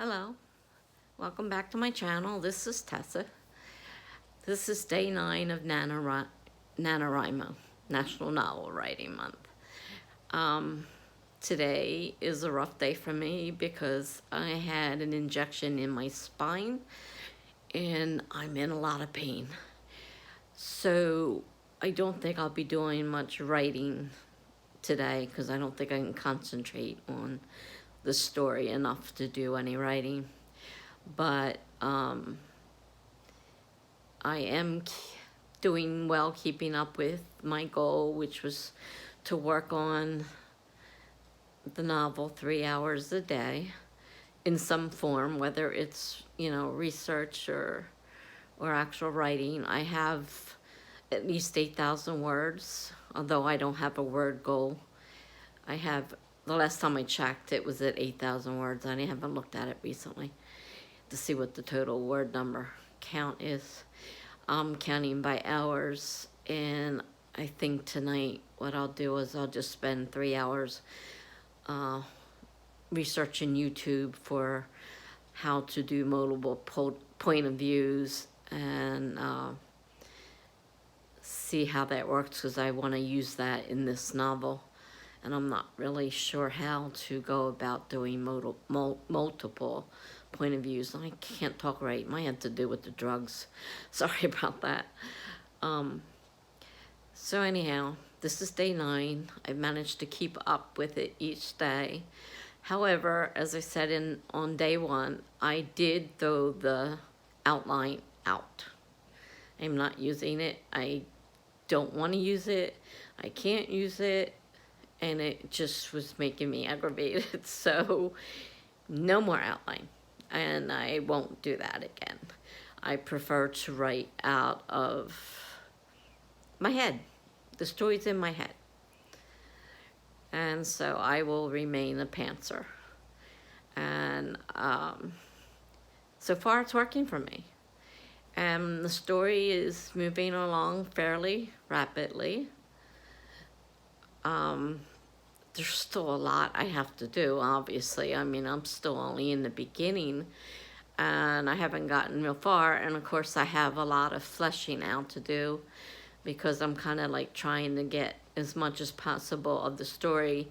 Hello, welcome back to my channel. This is Tessa. This is day 9 of NaNoWriMo, National Novel Writing Month. Today is a rough day for me because I had an injection in my spine and I'm in a lot of pain. So I don't think I'll be doing much writing today because I don't think I can concentrate on the story enough to do any writing. But I am doing well, keeping up with my goal, which was to work on the novel 3 hours a day in some form, whether it's, research or actual writing. I have at least 8,000 words, although I don't have a word goal. The last time I checked, it was at 8,000 words. I haven't looked at it recently to see what the total word number count is. I'm counting by hours, and I think tonight what I'll do is I'll just spend 3 hours researching YouTube for how to do multiple point of views and see how that works, because I want to use that in this novel. And I'm not really sure how to go about doing multiple point of views. I can't talk right. Might have to do with the drugs. Sorry about that. So anyhow, this is day 9. I've managed to keep up with it each day. However, as I said on day 1, I did throw the outline out. I'm not using it. I don't want to use it. I can't use it. And it just was making me aggravated. So no more outline. And I won't do that again. I prefer to write out of my head. The story's in my head. And so I will remain a pantser. And so far it's working for me. And the story is moving along fairly rapidly. There's still a lot I have to do, obviously. I mean, I'm still only in the beginning, and I haven't gotten real far. And of course, I have a lot of fleshing out to do, because I'm kind of like trying to get as much as possible of the story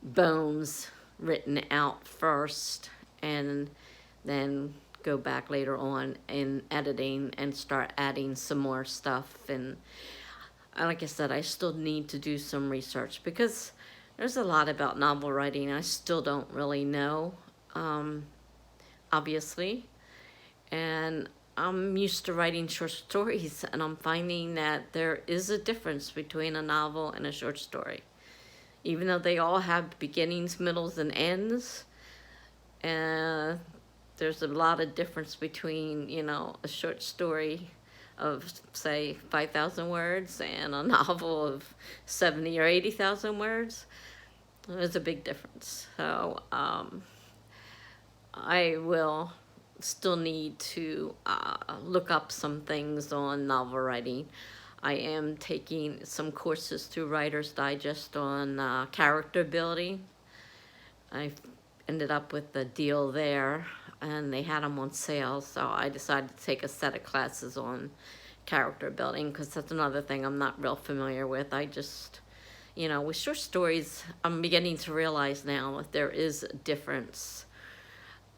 bones written out first, and then go back later on in editing and start adding some more stuff. And like I said, I still need to do some research, because there's a lot about novel writing I still don't really know, obviously. And I'm used to writing short stories, and I'm finding that there is a difference between a novel and a short story. Even though they all have beginnings, middles, and ends, there's a lot of difference between, a short story of, say, 5,000 words and a novel of 70 or 80,000 words. There's a big difference. So I will still need to look up some things on novel writing. I am taking some courses through Writer's Digest on character building. I ended up with a deal there, and they had them on sale, so I decided to take a set of classes on character building, because that's another thing I'm not real familiar with. I just, with short stories, I'm beginning to realize now that there is a difference.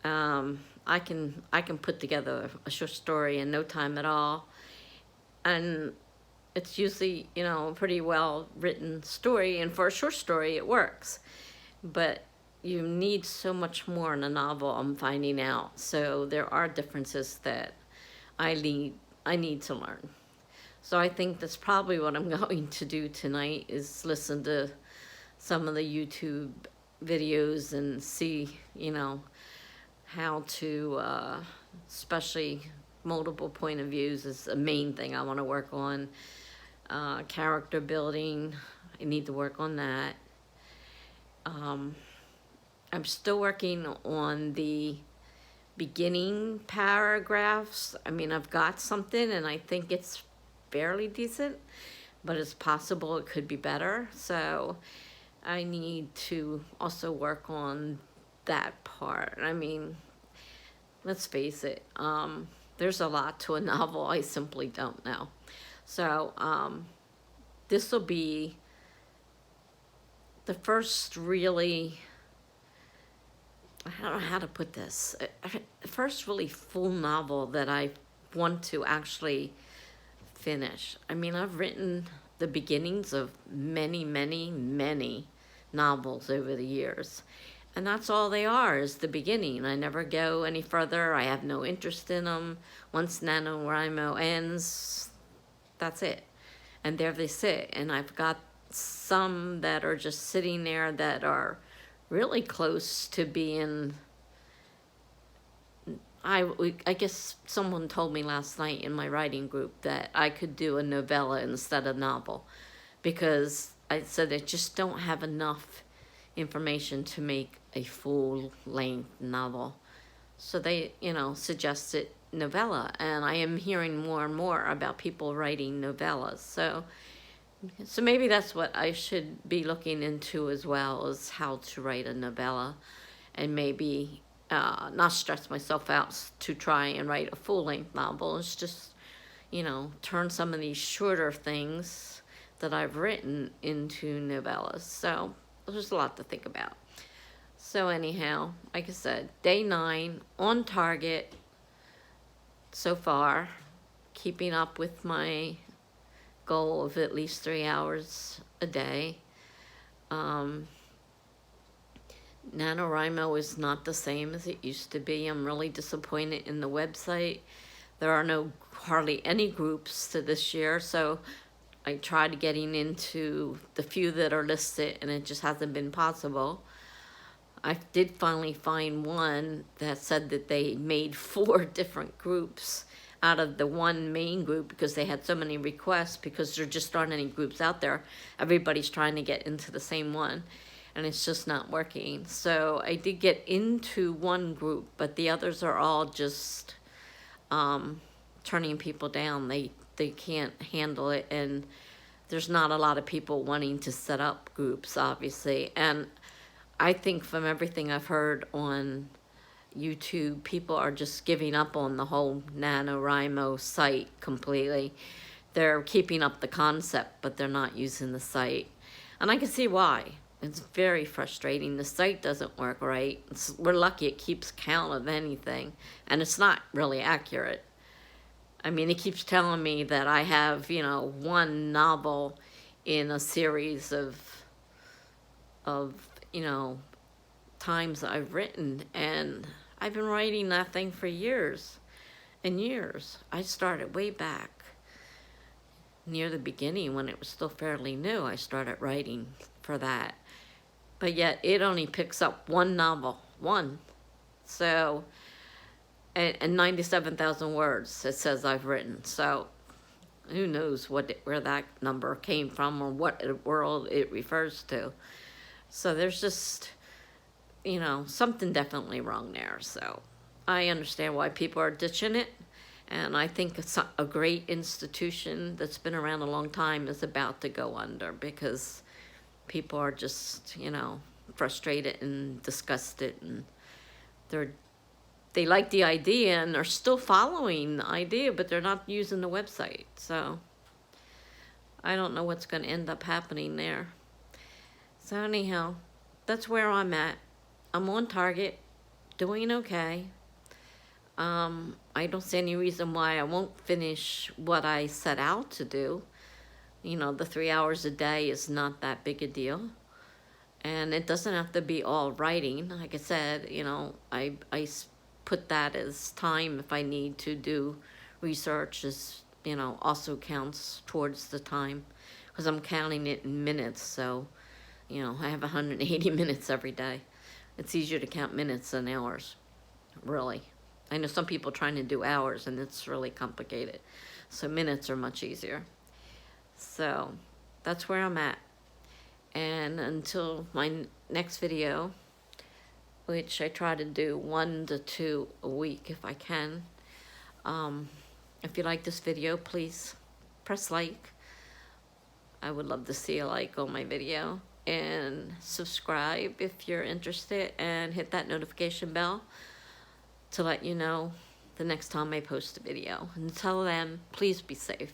I can put together a short story in no time at all, and it's usually, a pretty well written story, and for a short story it works. But you need so much more in a novel, I'm finding out. So there are differences that I need to learn. So I think that's probably what I'm going to do tonight, is listen to some of the YouTube videos and see, how to, especially multiple point of views is the main thing I want to work on. Character building, I need to work on that. I'm still working on the beginning paragraphs. I mean, I've got something, and I think it's fairly decent, but it's possible it could be better. So I need to also work on that part. I mean, let's face it, there's a lot to a novel I simply don't know. So this will be the first really, I don't know how to put this, first really full novel that I want to actually finish. I mean, I've written the beginnings of many, many, many novels over the years. And that's all they are, is the beginning. I never go any further. I have no interest in them. Once NaNoWriMo ends, that's it. And there they sit. And I've got some that are just sitting there that are really close to being, I guess someone told me last night in my writing group that I could do a novella instead of novel, because I said I just don't have enough information to make a full-length novel. So they, suggested novella, and I am hearing more and more about people writing novellas. So maybe that's what I should be looking into as well, is how to write a novella, and maybe not stress myself out to try and write a full-length novel. It's just, turn some of these shorter things that I've written into novellas. So there's a lot to think about. So anyhow, like I said, day 9, on target so far, keeping up with my goal of at least 3 hours a day. NaNoWriMo is not the same as it used to be. I'm really disappointed in the website. There are hardly any groups to this year, so I tried getting into the few that are listed, and it just hasn't been possible. I did finally find one that said that they made 4 different groups out of the one main group, because they had so many requests, because there just aren't any groups out there. Everybody's trying to get into the same one, and it's just not working. So I did get into one group, but the others are all just turning people down. They can't handle it, and there's not a lot of people wanting to set up groups, obviously. And I think from everything I've heard on YouTube, people are just giving up on the whole NaNoWriMo site completely. They're keeping up the concept, but they're not using the site. And I can see why. It's very frustrating. The site doesn't work right. We're lucky it keeps count of anything, and it's not really accurate. I mean, it keeps telling me that I have, one novel in a series of times I've written, and I've been writing that thing for years and years. I started way back near the beginning when it was still fairly new. I started writing for that, but yet it only picks up one novel, one. So, and 97,000 words it says I've written. So who knows where that number came from, or what world it refers to. So there's just, something definitely wrong there. So I understand why people are ditching it. And I think it's a great institution that's been around a long time is about to go under, because people are just, frustrated and disgusted, and they like the idea and are still following the idea, but they're not using the website. So I don't know what's going to end up happening there. So anyhow, that's where I'm at. I'm on target, doing okay. I don't see any reason why I won't finish what I set out to do. The 3 hours a day is not that big a deal. And it doesn't have to be all writing. Like I said, I put that as time if I need to do research, as, also counts towards the time, because I'm counting it in minutes. So, I have 180 minutes every day. It's easier to count minutes than hours, really. I know some people trying to do hours, and it's really complicated. So minutes are much easier. So that's where I'm at. And until my next video, which I try to do 1 to 2 a week if I can. If you like this video, please press like. I would love to see a like on my video. And subscribe if you're interested, and hit that notification bell. to let you know the next time I post a video. Until then, please be safe.